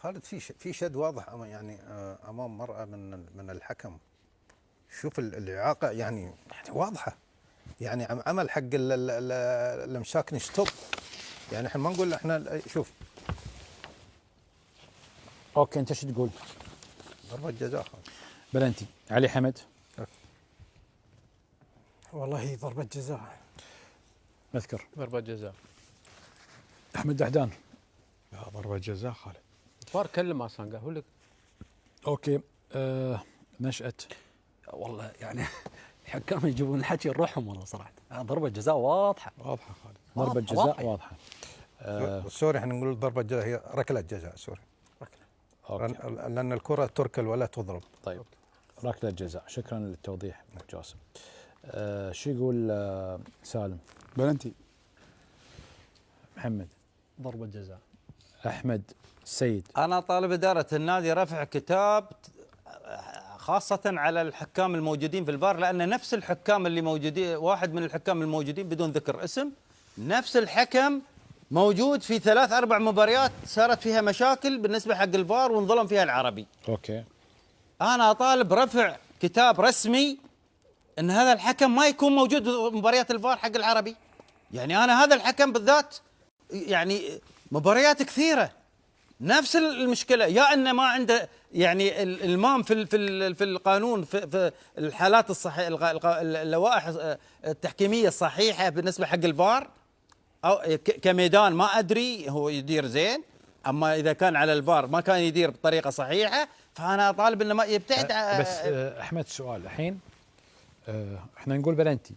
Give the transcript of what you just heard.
خالد في شد واضح يعني امام مرأة من الحكم. شوف الاعاقه يعني واضحه، يعني عمل حق المشاكن ستوب. يعني احنا ما نقول احنا شوف. اوكي انت شو تقول؟ ضربة جزاء خالد. بلنتي. علي حمد. والله ضربة جزاء. نذكر. ضربة جزاء. احمد دحدان. لا ضربة جزاء خالد. الفار كلم اصلا قال هو لك. اوكي نشأت. والله يعني الحكام يجيبون الحكي لروحهم والله صراحه. ضربه جزاء واضحه. واضحة خالد. ضربة جزاء واضحة. سوري احنا نقول ضربة جزاء، هي ركلة جزاء. سوري أوكي. لان الكرة تركل ولا تضرب. طيب ركلة جزاء. شكرا للتوضيح ابو جاسم. شو يقول سالم؟ بلنتي. محمد. ضربه جزاء. احمد سيد. أنا طالب إدارة النادي رفع كتاب خاصة على الحكام الموجودين في الفار، لأن نفس الحكام اللي موجودين، واحد من الحكام الموجودين بدون ذكر اسم، نفس الحكم موجود في 3-4 مباريات صارت فيها مشاكل بالنسبة حق الفار وانظلم فيها العربي. اوكي. أنا أطالب رفع كتاب رسمي أن هذا الحكم ما يكون موجود في مباريات الفار حق العربي. يعني أنا هذا الحكم بالذات يعني مباريات كثيرة نفس المشكلة، يا أنه ما عنده يعني الإلمام في القانون في الحالات الصحيحة، اللوائح التحكيمية الصحيحة بالنسبة حق الفار، أو كميدان ما أدري هو يدير زين، أما إذا كان على الفار ما كان يدير بطريقة صحيحة، فأنا طالب إنه ما يبتعد. بس أحمد سؤال الحين. احنا نقول بلنتي